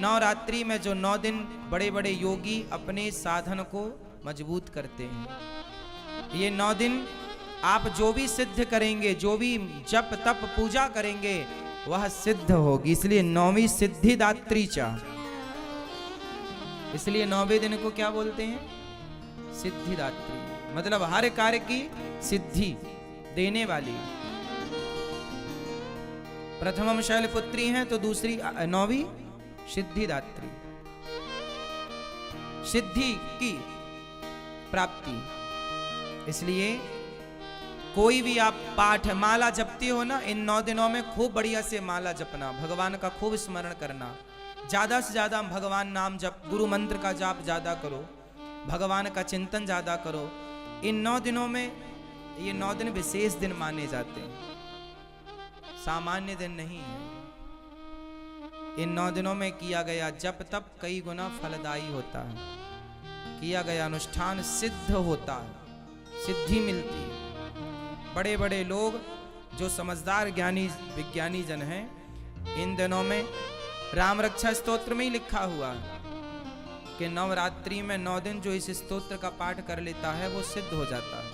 नवरात्रि में जो 9 दिन बड़े बड़े योगी अपने साधन को मजबूत करते हैं। ये 9 दिन आप जो भी सिद्ध करेंगे, जो भी जप तप पूजा करेंगे, वह सिद्ध होगी। इसलिए 9वीं सिद्धिदात्री चा, इसलिए 9वें दिन को क्या बोलते हैं? सिद्धिदात्री, मतलब हर कार्य की सिद्धि देने वाली। प्रथमम शैलपुत्री हैं तो दूसरी 9वीं सिद्धिदात्री, सिद्धि की प्राप्ति। इसलिए कोई भी आप पाठ माला जपते हो ना, इन 9 दिनों में खूब बढ़िया से माला जपना, भगवान का खूब स्मरण करना, ज्यादा से ज्यादा भगवान नाम जप, गुरु मंत्र का जाप ज्यादा करो, भगवान का चिंतन ज्यादा करो। इन 9 दिनों में, ये 9 दिन विशेष दिन माने जाते हैं, सामान्य दिन नहीं है। इन 9 दिनों में किया गया जप तप कई गुना फलदायी होता है, किया गया अनुष्ठान सिद्ध होता है, सिद्धि मिलती है। बड़े बड़े लोग जो समझदार ज्ञानी विज्ञानी जन हैं, इन दिनों में राम रक्षा स्तोत्र में ही लिखा हुआ है कि नवरात्रि में 9 दिन जो इस स्तोत्र का पाठ कर लेता है वो सिद्ध हो जाता है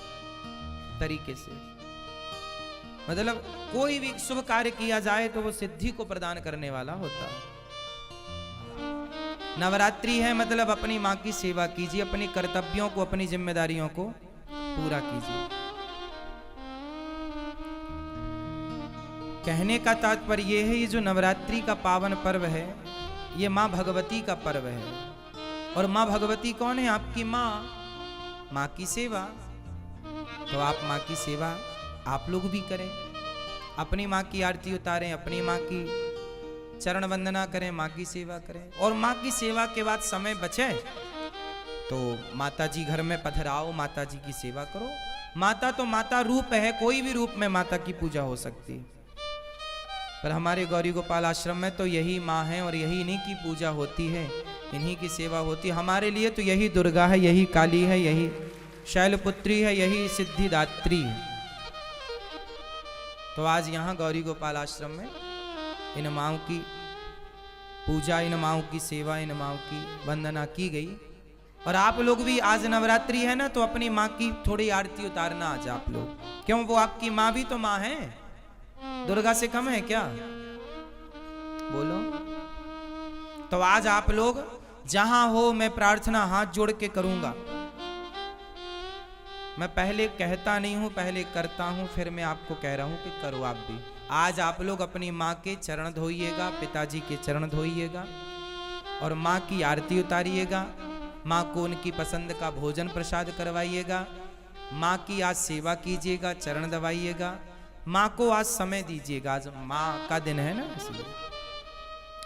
तरीके से। मतलब कोई भी शुभ कार्य किया जाए तो वो सिद्धि को प्रदान करने वाला होता है। नवरात्रि है मतलब अपनी माँ की सेवा कीजिए, अपनी कर्तव्यों को, अपनी जिम्मेदारियों को पूरा कीजिए। कहने का तात्पर्य यह है, ये जो नवरात्रि का पावन पर्व है, ये माँ भगवती का पर्व है। और माँ भगवती कौन है? आपकी माँ, माँ की सेवा। तो आप माँ की सेवा आप लोग भी करें, अपनी माँ की आरती उतारें, अपनी माँ की चरण वंदना करें, माँ की सेवा करें। और माँ की सेवा के बाद समय बचे तो माता जी घर में पधराओ, माता जी की सेवा करो। माता तो माता रूप है, कोई भी रूप में माता की पूजा हो सकती है, पर हमारे गौरी गोपाल आश्रम में तो यही माँ है और यही इन्हीं की पूजा होती है, इन्हीं की सेवा होती है। हमारे लिए तो यही दुर्गा है, यही काली है, यही शैलपुत्री है, यही सिद्धिदात्री है। तो आज यहाँ गौरी गोपाल आश्रम में इन माँओं की पूजा, इन माँओं की सेवा, इन माँओं की वंदना की गई। और आप लोग भी, आज नवरात्रि है ना, तो अपनी माँ की थोड़ी आरती उतारना आज आप लोग। क्यों? वो आपकी माँ भी तो माँ है, दुर्गा से कम है क्या? बोलो। तो आज आप लोग जहां हो, मैं प्रार्थना हाथ जोड़ के करूंगा। मैं पहले कहता नहीं हूं, पहले करता हूं, फिर मैं आपको कह रहा हूं कि करो आप भी। आज आप लोग अपनी माँ के चरण धोइएगा, पिताजी के चरण धोइएगा और माँ की आरती उतारिएगा। माँ को उनकी पसंद का भोजन प्रसाद करवाइएगा, माँ की आज सेवा कीजिएगा, चरण दबाइएगा, माँ को आज समय दीजिएगा। आज माँ का दिन है ना, इसलिए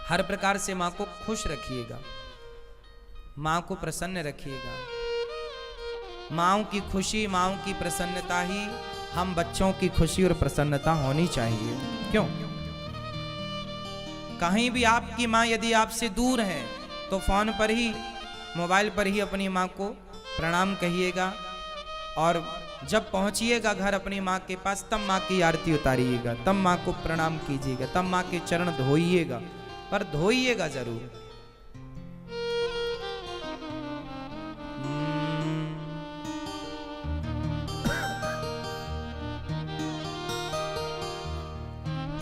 हर प्रकार से माँ को खुश रखिएगा, माँ को प्रसन्न रखिएगा। माँओं की खुशी, माँओं की प्रसन्नता ही हम बच्चों की खुशी और प्रसन्नता होनी चाहिए। क्यों? कहीं भी आपकी माँ यदि आपसे दूर है तो फोन पर ही, मोबाइल पर ही अपनी माँ को प्रणाम कहिएगा, और जब पहुंचिएगा घर अपनी माँ के पास, तब माँ की आरती उतारिएगा, तब माँ को प्रणाम कीजिएगा, तब माँ के चरण धोइएगा, पर धोइएगा जरूर।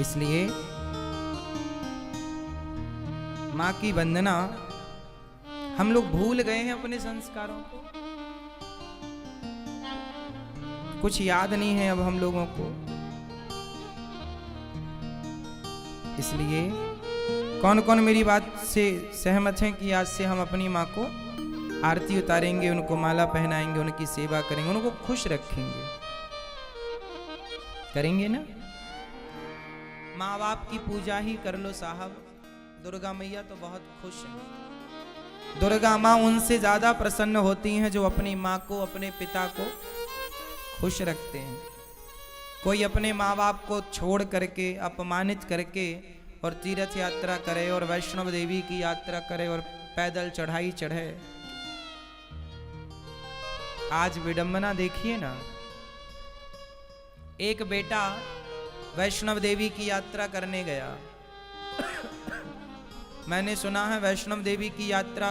इसलिए माँ की वंदना, हम लोग भूल गए हैं अपने संस्कारों को, कुछ याद नहीं है अब हम लोगों को। इसलिए कौन कौन मेरी बात से सहमत हैं कि आज से हम अपनी माँ को आरती उतारेंगे, उनको माला पहनाएंगे, उनकी सेवा करेंगे, उनको खुश रखेंगे? करेंगे ना? माँ बाप की पूजा ही कर लो साहब। दुर्गा मैया तो बहुत खुश हैं। दुर्गा माँ उनसे ज्यादा प्रसन्न होती हैं जो अपनी माँ को, अपने पिता को खुश रखते हैं। कोई अपने माँ बाप को छोड़ करके, अपमानित करके और तीर्थ यात्रा करे और वैष्णव देवी की यात्रा करे और पैदल चढ़ाई चढ़े। आज विडंबना देखिए ना, एक बेटा वैष्णव देवी की यात्रा करने गया, मैंने सुना है वैष्णव देवी की यात्रा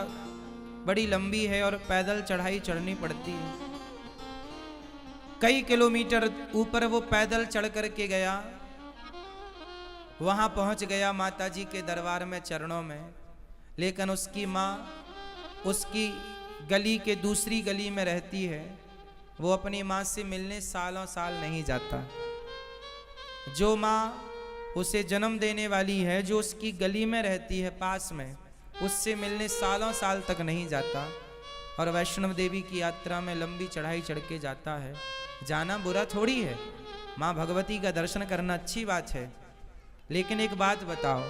बड़ी लंबी है और पैदल चढ़ाई चढ़नी पड़ती है। कई किलोमीटर ऊपर वो पैदल चढ़ करके गया, वहां पहुंच गया माता जी के दरबार में चरणों में, लेकिन उसकी माँ उसकी गली के दूसरी गली में रहती है। वो अपनी माँ से मिलने सालों साल नहीं जाता। जो माँ उसे जन्म देने वाली है, जो उसकी गली में रहती है पास में, उससे मिलने सालों साल तक नहीं जाता। और वैष्णव देवी की यात्रा में लंबी चढ़ाई चढ़ के जाता है। जाना बुरा थोड़ी है, माँ भगवती का दर्शन करना अच्छी बात है। लेकिन एक बात बताओ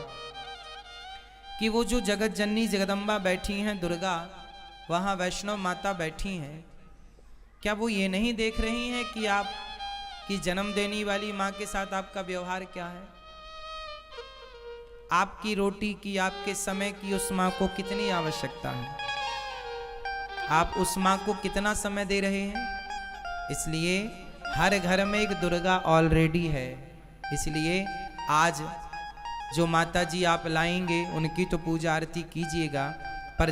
कि वो जो जगत जननी जगदम्बा बैठी हैं दुर्गा, वहाँ वैष्णव माता बैठी हैं, क्या वो ये नहीं देख रही हैं कि आप की जन्म देने वाली माँ के साथ आपका व्यवहार क्या है? आपकी रोटी की, आपके समय की उस माँ को कितनी आवश्यकता है? आप उस माँ को कितना समय दे रहे हैं? इसलिए हर घर में एक दुर्गा ऑलरेडी है। इसलिए आज जो माता जी आप लाएंगे उनकी तो पूजा आरती कीजिएगा, पर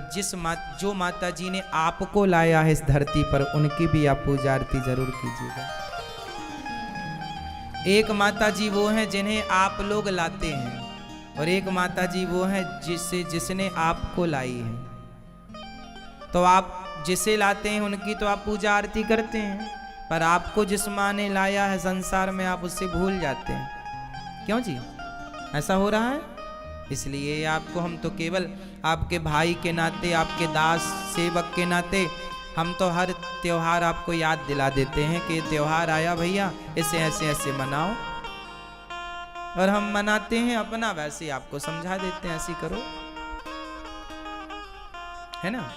जो माता जी ने आपको लाया है इस धरती पर, उनकी भी आप पूजा आरती जरूर कीजिएगा। एक माता जी वो हैं जिन्हें आप लोग लाते हैं, और एक माता जी वो हैं जिसने आपको लाई है। तो आप जिसे लाते हैं उनकी तो आप पूजा आरती करते हैं, पर आपको जिस माँ ने लाया है संसार में, आप उससे भूल जाते हैं। क्यों जी, ऐसा हो रहा है? इसलिए आपको हम तो केवल आपके भाई के नाते, आपके दास सेवक के नाते हम तो हर त्योहार आपको याद दिला देते हैं कि त्योहार आया भैया, इसे ऐसे ऐसे मनाओ, और हम मनाते हैं अपना, वैसे आपको समझा देते हैं ऐसे करो, है ना।